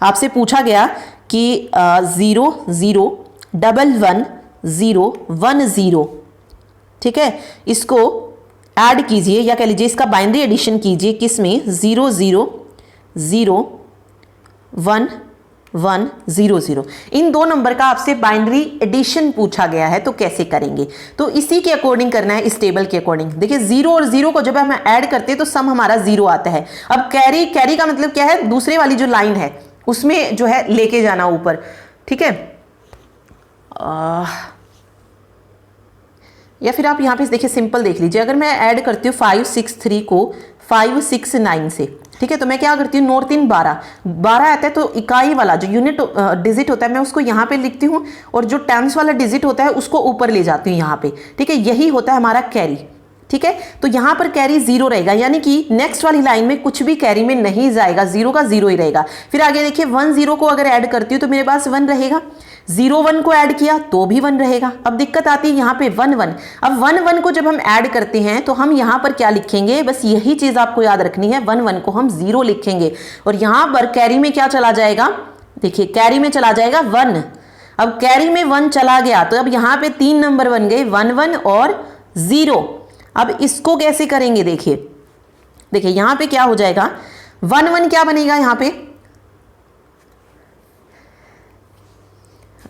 आपसे पूछा गया कि 0 0 1 1 0 1 0, ठीक है। इसको ऐड कीजिए या कह लीजिए इसका बाइनरी एडिशन कीजिए, किसमें, 0 0 0 1 1 0 0। इन दो नंबर का आपसे बाइनरी एडिशन पूछा गया है तो कैसे करेंगे, तो इसी के अकॉर्डिंग करना है, इस टेबल के अकॉर्डिंग। देखिए 0 और 0 को जब हम ऐड करते हैं तो सम हमारा 0 आता है। अब कैरी का मतलब क्या है, दूसरे वाली जो लाइन है उसमें जो है लेके जाना ऊपर, ठीक है। या फिर आप यहाँ पे देखिए सिंपल देख लीजिए, अगर मैं ऐड करती हूँ 5 6 3 को 5 6 9 से, ठीक है, तो मैं क्या करती हूँ, नोर 3 12 आता है तो इकाई वाला जो यूनिट डिजिट होता है मैं उसको यहाँ पे लिखती हूँ और जो टेंस वाला डिजिट होता है उसको ऊपर ले जाती हूँ यहाँ पे, ठीक है। यही होता है हमारा कैरी, ठीक है। तो यहाँ पर कैरी 0 रहेगा, यानी कि नेक्स्ट वाली लाइन में कुछ भी कैरी में नहीं जाएगा, 0 का 0 ही रहेगा। फिर आगे देखिए 1 0 को अगर ऐड करती हूँ तो मेरे पास 1 रहेगा, 0 1 को ऐड किया तो भी 1 रहेगा। अब दिक्कत आती है यहाँ पे 1 1। अब 1 1 को जब हम ऐड करते हैं तो हम यहाँ पर क्या लिखेंगे, बस यही चीज आपको याद रखनी है, 1 1 को हम 0 लिखेंगे और यहाँ पर कैरी में क्या चला जाएगा, देखिए कैरी में चला जाएगा 1। अब कैरी में 1 चला गया तो अब यहाँ पे 3 नंबर बन गए, 1 1 और 0। अब इसको कैसे करेंगे, देखिए यहाँ पे क्या हो जाएगा, 1 1 क्या बनेगा यहाँ पे,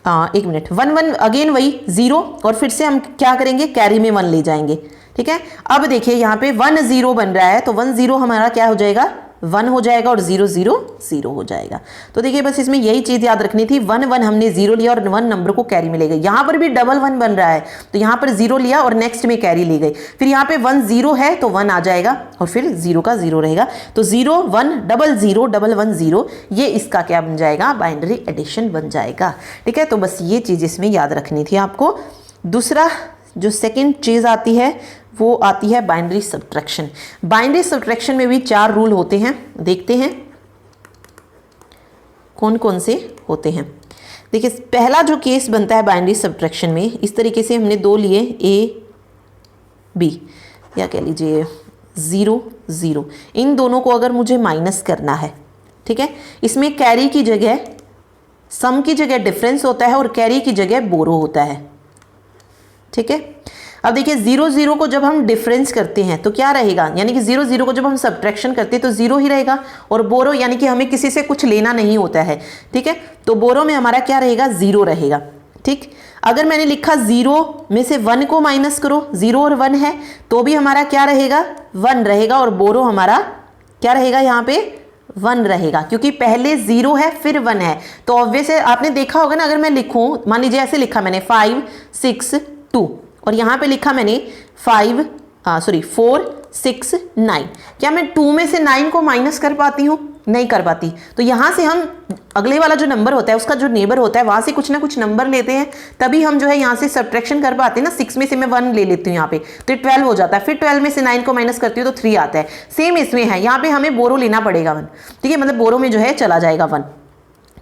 एक मिनट, 1 1 अगेन वही 0 और फिर से हम क्या करेंगे, कैरी में 1 ले जाएंगे, ठीक है। अब देखिए यहाँ पे 1 0 बन रहा है तो 1 0 हमारा क्या हो जाएगा, 1 हो जाएगा और 0 0 0 हो जाएगा। तो देखिए बस इसमें यही चीज याद रखनी थी, 1 1 हमने 0 लिया और 1 नंबर को कैरी में ले गए। यहाँ पर भी डबल 1 बन रहा है तो यहाँ पर 0 लिया और नेक्स्ट में कैरी ले गई। फिर यहाँ पे 1 0 है तो 1 आ जाएगा और फिर 0 का 0 रहेगा, तो 0 1 0 0 1 1 0, ये इसका क्या बन जाएगा, बाइनरी एडिशन बन जाएगा, ठीक है। तो बस ये चीज इसमें याद रखनी थी आपको। दूसरा जो सेकेंड चीज आती है वो आती है बाइनरी सब्ट्रैक्शन। बाइनरी सब्ट्रैक्शन में भी 4 रूल होते हैं, देखते हैं कौन कौन से होते हैं। देखिए पहला जो केस बनता है बाइनरी सब्ट्रैक्शन में, इस तरीके से हमने 2 लिए ए बी, या कह लीजिए 0 0, इन दोनों को अगर मुझे माइनस करना है, ठीक है, इसमें कैरी की जगह, सम की जगह डिफरेंस होता है और कैरी की जगह बोरो होता है, ठीक है। अब देखिए 0 0 को जब हम डिफरेंस करते हैं तो क्या रहेगा, यानी कि 0 0 को जब हम सब्ट्रैक्शन करते हैं तो 0 ही रहेगा, और बोरो यानी कि हमें किसी से कुछ लेना नहीं होता है, ठीक है, तो बोरो में हमारा क्या रहेगा, 0 रहेगा, ठीक। अगर मैंने लिखा 0 में से 1 को माइनस करो, 0 और 1 है तो भी हमारा क्या रहेगा, 1 रहेगा, और बोरो हमारा क्या रहेगा, यहाँ पे 1 रहेगा, क्योंकि पहले 0 है फिर 1 है। तो ऑब्वियस है, आपने देखा होगा ना, अगर मैं लिखूं, मान लीजिए ऐसे लिखा मैंने 5 6 2, और यहाँ पे लिखा मैंने 4 6 9, क्या मैं 2 में से 9 को माइनस कर पाती हूँ, नहीं कर पाती। तो यहाँ से हम अगले वाला जो नंबर होता है, उसका जो नेबर होता है, वहाँ से कुछ ना कुछ नंबर लेते हैं, तभी हम जो है यहाँ से सब्ट्रैक्शन कर पाते हैं ना। 6 में से मैं 1 ले लेती हूँ यहाँ पे, तो 12 हो जाता है, फिर 12 में से 9 को माइनस करती हूँ तो 3 आता है। सेम इसमें है, यहाँ पे हमें बोरो लेना पड़ेगा 1, ठीक है, मतलब बोरो में जो है चला जाएगा 1,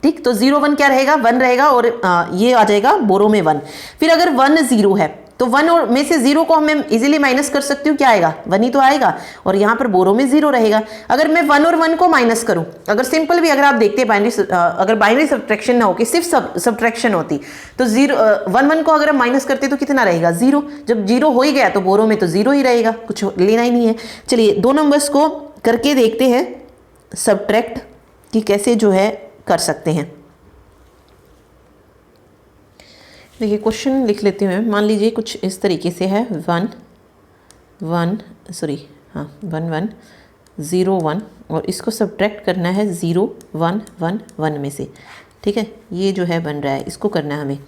ठीक। तो 0 1 क्या रहेगा, 1 रहेगा, और ये आ जाएगा बोरो में 1। फिर अगर 1 0 है तो 1 और में से 0 को मैं इजीली माइनस कर सकती हूँ, क्या आएगा, 1 ही तो आएगा, और यहाँ पर बोरो में 0 रहेगा। अगर मैं 1 और 1 को माइनस करूँ, अगर सिंपल भी अगर आप देखते हैं अगर बाइनरी सब्ट्रैक्शन ना हो कि सिर्फ सब्ट्रैक्शन होती, तो 1 1 को अगर हम माइनस करते तो कितना रहेगा, 0। जब 0 हो ही गया तो बोरो में तो 0 ही रहेगा, कुछ लेना ही नहीं है। चलिए 2 नंबर्स को करके देखते हैं सब्ट्रैक्ट कि कैसे जो है कर सकते हैं। देखिए क्वेश्चन लिख लेती हूँ, मान लीजिए कुछ इस तरीके से है, 1 1 0 1, और इसको सब्ट्रैक्ट करना है 0 1 1 1 में से, ठीक है, ये जो है बन रहा है, इसको करना है हमें,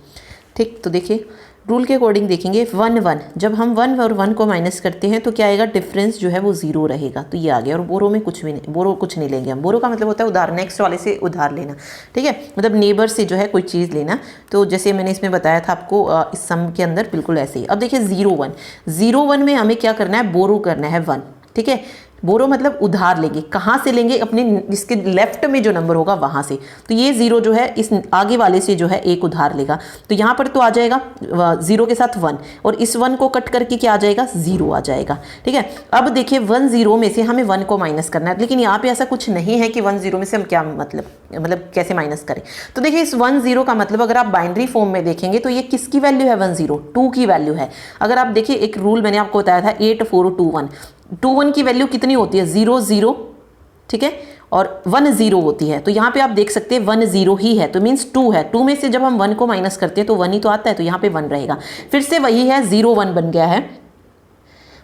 ठीक। तो देखिए रूल के अकॉर्डिंग देखेंगे 1 1, जब हम 1 और 1 को माइनस करते हैं तो क्या आएगा, डिफरेंस जो है वो 0 रहेगा, तो ये आ गया। और बोरो में कुछ भी नहीं, बोरो कुछ नहीं लेंगे हम, बोरो का मतलब होता है उधार, नेक्स्ट वाले से उधार लेना, ठीक है, मतलब नेबर से जो है कोई चीज़ लेना। तो जैसे मैंने इसमें बताया था आपको इस सम के अंदर बिल्कुल ऐसे ही। अब देखिए 0 1 में हमें क्या करना है, बोरो करना है 1, ठीक है। बोरो मतलब उधार लेंगे, कहाँ से लेंगे, अपने इसके लेफ्ट में जो नंबर होगा वहाँ से। तो ये 0 जो है इस आगे वाले से जो है एक उधार लेगा, तो यहाँ पर तो आ जाएगा 0 के साथ 1, और इस 1 को कट करके क्या आ जाएगा, 0 आ जाएगा, ठीक है। अब देखिए 1 0 में से हमें 1 को माइनस करना है, लेकिन यहाँ पे ऐसा कुछ नहीं है कि 1 0 में से हम क्या मतलब कैसे माइनस करें। तो देखिए इस 1 0 का मतलब अगर आप बाइनरी फॉर्म में देखेंगे तो ये किसकी वैल्यू है, 1 0 2 की वैल्यू है। अगर आप देखिए एक रूल मैंने आपको बताया था 8 4 2 1, 2 1 की वैल्यू कितनी होती है, 0 0, ठीक है, और 1 0 होती है। तो यहाँ पे आप देख सकते हैं 1 0 ही है, तो मीन्स 2 है, 2 में से जब हम 1 को माइनस करते हैं तो 1 ही तो आता है, तो यहाँ पे 1 रहेगा। फिर से वही है, 0 1 बन गया है,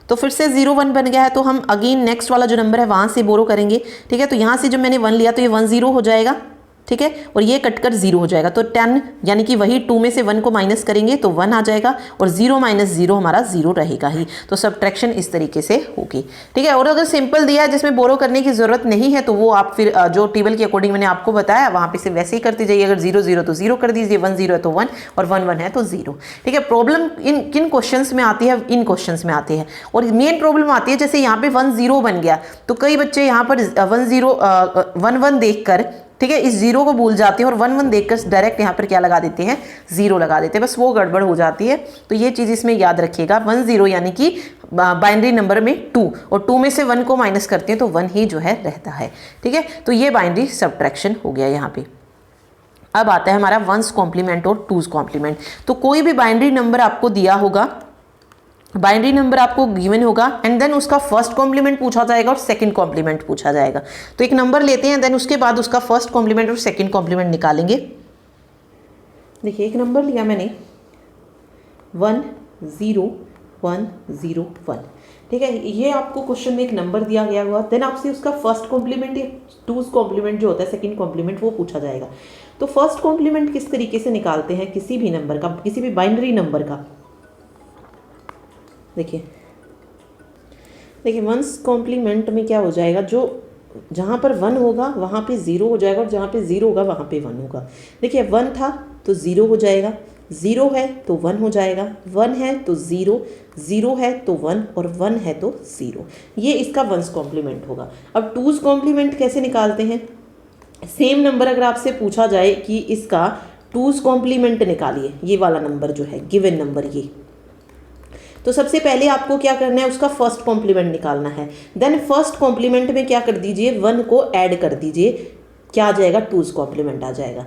तो फिर से 0 1 बन गया है, तो हम अगेन नेक्स्ट वाला जो नंबर है वहाँ से बोरो करेंगे, ठीक है। तो यहाँ से जब मैंने 1 लिया तो ये 1 0 हो जाएगा, ठीक है, और ये कटकर 0 हो जाएगा, तो 10 यानी कि वही 2 में से 1 को माइनस करेंगे तो 1 आ जाएगा, और 0 - 0 हमारा 0 रहेगा ही। तो सब्ट्रैक्शन इस तरीके से होगी, ठीक है। और अगर सिंपल दिया है जिसमें बोरो करने की जरूरत नहीं है तो वो आप फिर जो टेबल के अकॉर्डिंग मैंने आपको बताया वहाँ पे से वैसे ही करते जाइए। अगर 0 0 तो 0 कर दीजिए, 1 0 है तो 1, और 1 1 है तो 0, ठीक है। प्रॉब्लम किन क्वेश्चंस में आती है, इन क्वेश्चंस में आती है, और मेन प्रॉब्लम आती है जैसे यहाँ पे 1 0 बन गया तो कई बच्चे यहाँ पर 1 1 देखकर, ठीक है, इस 0 को भूल जाते हैं और 1 1 देखकर डायरेक्ट यहाँ पर क्या लगा देते हैं, 0 लगा देते हैं, बस वो गड़बड़ हो जाती है। तो ये चीज़ इसमें याद रखिएगा, 1 0 यानी कि बाइनरी नंबर में 2, और 2 में से 1 को माइनस करते हैं तो 1 ही जो है रहता है, ठीक है। तो ये बाइनरी सब्ट्रैक्शन हो गया यहाँ पे। अब आता है हमारा 1's कॉम्प्लीमेंट और 2's कॉम्प्लीमेंट। तो कोई भी बाइनरी नंबर आपको दिया होगा, बाइनरी नंबर आपको गिवन होगा, एंड देन उसका फर्स्ट कॉम्प्लीमेंट पूछा जाएगा और सेकंड कॉम्प्लीमेंट पूछा जाएगा। तो एक नंबर लेते हैं, देन उसके बाद उसका फर्स्ट कॉम्प्लीमेंट और सेकंड कॉम्प्लीमेंट निकालेंगे। देखिए एक नंबर लिया मैंने 1 0 1 0 1, ठीक है, ये आपको क्वेश्चन में एक नंबर दिया गया हुआ, देन आपसे उसका फर्स्ट कॉम्प्लीमेंट या 2's कॉम्प्लीमेंट जो होता है, सेकंड कॉम्प्लीमेंट, वो पूछा जाएगा। तो फर्स्ट कॉम्प्लीमेंट किस तरीके से निकालते हैं किसी भी नंबर का, किसी भी बाइनरी नंबर का, देखिए 1's कॉम्प्लीमेंट में क्या हो जाएगा, जो जहाँ पर 1 होगा वहाँ पे 0 हो जाएगा, और जहाँ पे 0 होगा वहाँ पे 1 होगा। देखिए 1 था तो 0 हो जाएगा, 0 है तो 1 हो जाएगा, 1 है तो 0, 0 है तो 1 और 1 है तो 0। ये इसका वंस कॉम्प्लीमेंट होगा। अब टूज कॉम्प्लीमेंट कैसे निकालते हैं? सेम नंबर अगर आपसे पूछा जाए कि इसका टूज कॉम्प्लीमेंट निकालिए, ये वाला नंबर जो है गिवन नंबर ये, तो सबसे पहले आपको क्या करना है, उसका फर्स्ट कॉम्प्लीमेंट निकालना है। देन फर्स्ट कॉम्प्लीमेंट में क्या कर दीजिए, 1 को ऐड कर दीजिए, क्या आ जाएगा, टूज कॉम्प्लीमेंट आ जाएगा।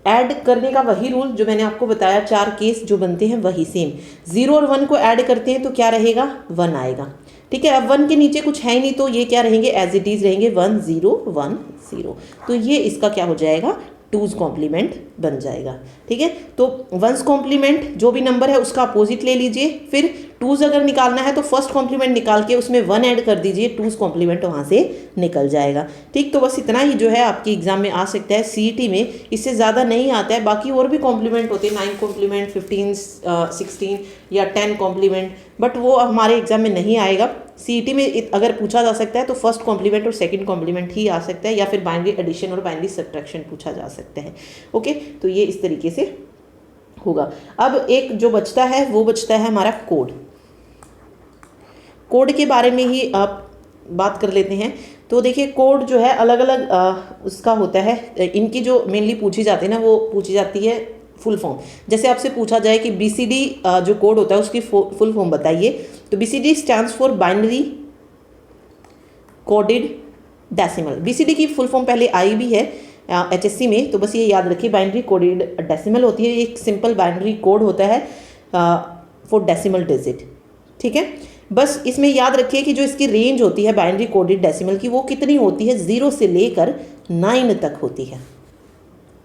ऐड करने का वही रूल जो मैंने आपको बताया, 4 केस जो बनते हैं वही सेम। 0 और 1 को ऐड करते हैं तो क्या रहेगा, 1 आएगा। ठीक है, अब 1 के नीचे कुछ है ही नहीं तो ये क्या रहेंगे, एज इट इज रहेंगे 1 0 1 0। तो ये इसका क्या हो जाएगा, टूज कॉम्प्लीमेंट बन जाएगा। ठीक है, तो वंस कॉम्प्लीमेंट जो भी नंबर है उसका अपोजिट ले लीजिए, फिर टूज अगर निकालना है तो फर्स्ट कॉम्प्लीमेंट निकाल के उसमें 1 ऐड कर दीजिए, टूज कॉम्प्लीमेंट वहाँ से निकल जाएगा। ठीक, तो बस इतना ही जो है आपके एग्जाम में आ सकता है, सीईटी में इससे ज़्यादा नहीं आता है। बाकी और भी कॉम्प्लीमेंट होते हैं, 9 कॉम्प्लीमेंट, 15 16 या 10 कॉम्प्लीमेंट, बट वो हमारे एग्जाम में नहीं आएगा। सीईटी में अगर पूछा जा सकता है तो फर्स्ट कॉम्प्लीमेंट और सेकंड कॉम्प्लीमेंट ही आ सकता है, या फिर बाइनरी एडिशन और बाइनरी सब्ट्रैक्शन पूछा जा सकता है। ओके, तो ये इस तरीके से होगा। अब एक जो बचता है वो बचता है हमारा कोड। कोड के बारे में ही आप बात कर लेते हैं। तो देखिए कोड जो है अलग अलग उसका होता है, इनकी जो मेनली पूछी जाती है ना वो पूछी जाती है फुल फॉर्म। जैसे आपसे पूछा जाए कि बीसीडी जो कोड होता है उसकी फुल फॉर्म बताइए, तो BCD stands for binary coded decimal. BCD की फुल फॉर्म पहले आई भी है एचएससी में, तो बस ये याद रखिए, बाइनरी कोडेड डेसिमल होती है, एक सिंपल बाइनरी कोड होता है फॉर डेसिमल डिजिट। ठीक है, बस इसमें याद रखिए कि जो इसकी रेंज होती है बाइनरी कोडेड डेसिमल की वो कितनी होती है, 0 से लेकर 9 तक होती है।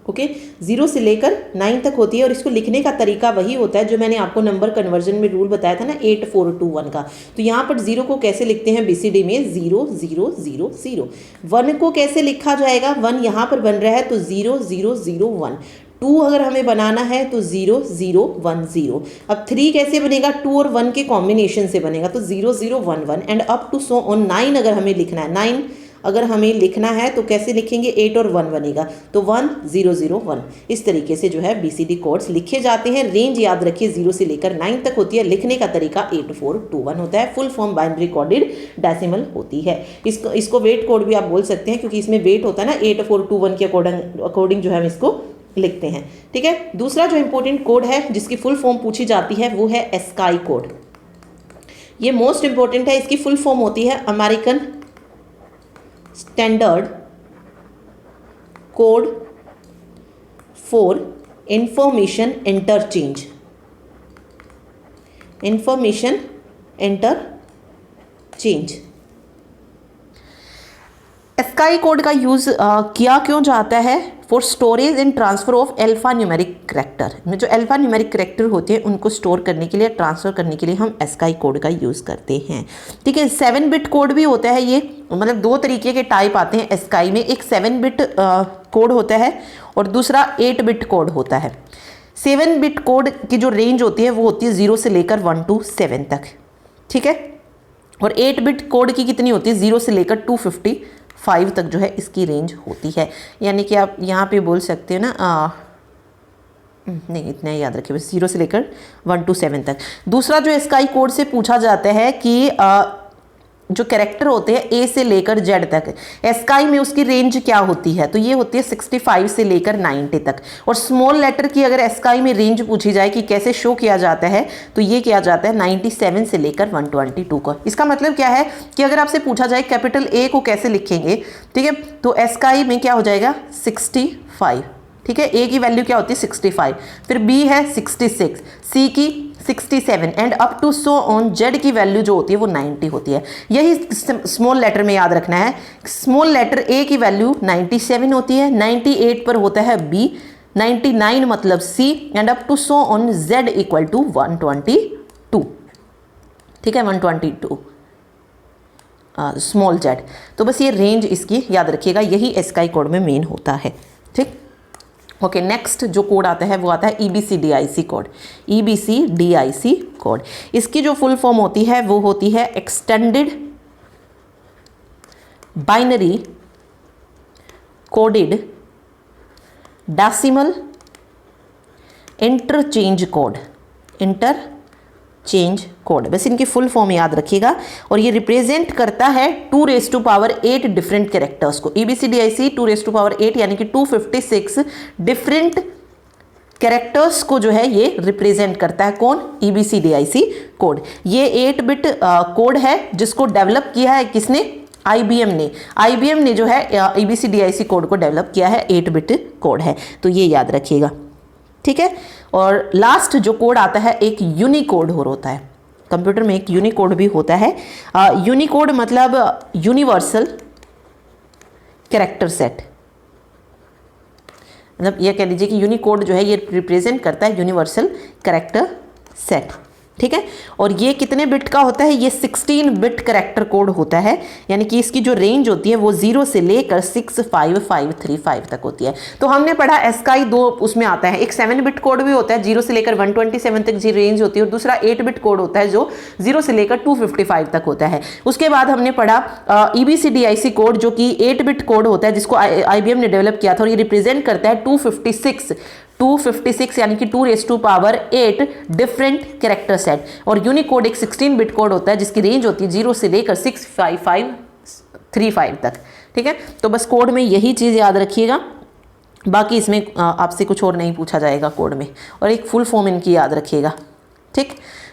ओके, 0 से लेकर 9 तक होती है, और इसको लिखने का तरीका वही होता है जो मैंने आपको नंबर कन्वर्जन में रूल बताया था ना, 8421 का। तो यहाँ पर 0 को कैसे लिखते हैं बीसीडी में, 0 0 0 0। 1 को कैसे लिखा जाएगा, 1 यहाँ पर बन रहा है तो 0 0 0 1। 2 अगर हमें बनाना है तो 0 0 1 0। अब 3 कैसे बनेगा, 2 और 1 के कॉम्बिनेशन से बनेगा, तो 0 0 1 1 and up to so on. 9 अगर हमें लिखना है, 9 अगर हमें लिखना है तो कैसे लिखेंगे, 8 और 1 बनेगा, तो 1 0 0 1। इस तरीके से जो है बीसीडी कोड्स लिखे जाते हैं। रेंज याद रखिए 0 से लेकर 9 तक होती है, लिखने का तरीका 8421 होता है। Full form binary coded decimal होती है। इसको वेट कोड भी आप बोल सकते हैं, क्योंकि इसमें वेट होता है ना, 8421 के अकॉर्डिंग जो है हम इसको लिखते हैं। ठीक है, दूसरा जो इंपॉर्टेंट कोड है जिसकी फुल फॉर्म पूछी जाती है वो है एस्काई कोड। ये मोस्ट इंपॉर्टेंट है। इसकी फुल फॉर्म होती है American standard code for information interchange. Information interchange. ASCII code का यूज़ किया क्यों जाता है, for storage and transfer of alpha numeric character. जो अल्फा न्यूमेरिक करैक्टर होते हैं उनको स्टोर करने के लिए, ट्रांसफर करने के लिए हम एस्काई कोड का यूज़ करते हैं। ठीक है, 7 बिट कोड भी होता है ये, मतलब 2 तरीके के टाइप आते हैं एस्काई में। एक 7 बिट कोड होता है और दूसरा 8 बिट कोड होता है। 7 बिट कोड की जो रेंज होती है वो होती है 0 से लेकर 1 to 7 तक। ठीक है, और 8 बिट कोड की कितनी होती है, 0 से लेकर 255 तक जो है इसकी रेंज होती है। यानी कि आप यहाँ पे बोल सकते हो ना, नहीं इतना याद रखिए बस, 0 से लेकर 1 to 7 तक। दूसरा जो एस्काई कोड से पूछा जाता है कि जो कैरेक्टर होते हैं ए से लेकर जेड तक, एस्काई में उसकी रेंज क्या होती है, तो ये होती है 65 से लेकर 90 तक। और स्मॉल लेटर की अगर एस्काई में रेंज पूछी जाए कि कैसे शो किया जाता है, तो ये किया जाता है 97 से लेकर 122 का। इसका मतलब क्या है कि अगर आपसे पूछा जाए कैपिटल ए को कैसे लिखेंगे, ठीक है, तो एस्काई में क्या हो जाएगा 65। ठीक है, ए की वैल्यू क्या होती है 65, फिर बी है 66, सी की 67 and up to so on. Z की वैल्यू जो होती है वो 90 होती है। यही स्मॉल लेटर में याद रखना है। स्मॉल लेटर ए की वैल्यू 97 होती है, 98 पर होता है बी, 99 मतलब C and up to so on Z equal to 122। ठीक है, 122 स्मॉल जेड। तो बस ये रेंज इसकी याद रखिएगा, यही एस्काई कोड में मेन होता है। ठीक, ओके, नेक्स्ट जो कोड आता है वो आता है EBCDIC कोड। EBCDIC कोड, इसकी जो फुल फॉर्म होती है वो होती है extended binary coded decimal interchange code, interchange code, बस इनकी फुल फॉर्म याद रखिएगा। और ये रिप्रेजेंट करता है 2⁸ डिफरेंट कैरेक्टर्स को। EBCDIC 2⁸ यानी कि 256 डिफरेंट कैरेक्टर्स को जो है ये रिप्रेजेंट करता है। कौन? EBCDIC code. ये 8 बिट कोड है जिसको डेवलप किया है किसने? IBM ने। IBM ने जो है EBCDIC कोड को डेवलप किया है, 8 बिट कोड है, तो ये याद रखिएगा, ठीक है। और लास्ट जो कोड आता है एक यूनिकोड होता है। कंप्यूटर में एक यूनिकोड भी होता है। यूनिकोड मतलब यूनिवर्सल कैरेक्टर सेट, मतलब ये कह लीजिए कि यूनिकोड जो है ये रिप्रेजेंट करता है यूनिवर्सल कैरेक्टर सेट, ठीक है। और ये कितने बिट का होता है? ये 16 बिट कैरेक्टर कोड होता है, यानी कि इसकी जो रेंज होती है वो 0 से लेकर 65535 तक होती है। तो हमने पढ़ा ASCII 2 उसमें आता है। एक 7 बिट कोड भी होता है, 0 से लेकर 127 तक जी रेंज होती है, और दूसरा 8 बिट कोड होता है जो 0 से लेकर 255 तक होता है। उसके बाद हमने पढ़ा EBCDIC कोड जो कि 8 बिट कोड होता है जिसको IBM ने डेवलप किया था, और ये रिप्रेजेंट करता है 256 यानी कि 2⁸ डिफरेंट कैरेक्टर सेट। और यूनिकोड एक 16 बिट कोड होता है जिसकी रेंज होती है 0 से लेकर 65535 तक, ठीक है। तो बस कोड में यही चीज़ याद रखिएगा, बाकी इसमें आपसे कुछ और नहीं पूछा जाएगा कोड में। और एक फुल फॉर्म इनकी याद रखिएगा, ठीक।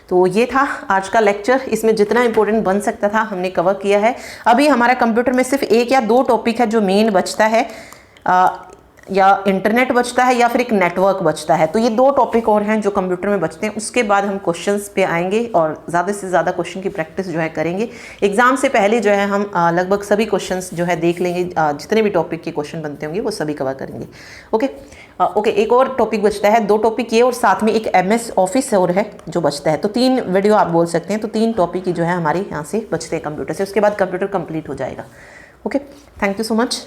तो ये था आज का लेक्चर। इसमें जितना इंपॉर्टेंट बन सकता था हमने कवर किया है। अभी हमारा कंप्यूटर में सिर्फ 1 या 2 टॉपिक है जो मेन बचता है, या इंटरनेट बचता है या फिर एक नेटवर्क बचता है। तो ये 2 टॉपिक और हैं जो कंप्यूटर में बचते हैं। उसके बाद हम क्वेश्चंस पे आएंगे और ज़्यादा से ज़्यादा क्वेश्चन की प्रैक्टिस जो है करेंगे। एग्जाम से पहले जो है हम लगभग सभी क्वेश्चंस जो है देख लेंगे, जितने भी टॉपिक के क्वेश्चन बनते होंगे वो सभी कवर करेंगे। ओके, एक और टॉपिक बचता है, 2 टॉपिक ये और साथ में एक MS ऑफिस और है जो बचता है। तो 3 वीडियो आप बोल सकते हैं। तो 3 टॉपिक ही जो है हमारे यहाँ से बचते हैं कंप्यूटर से। उसके बाद कंप्यूटर कंप्लीट हो जाएगा। Okay, thank you so much.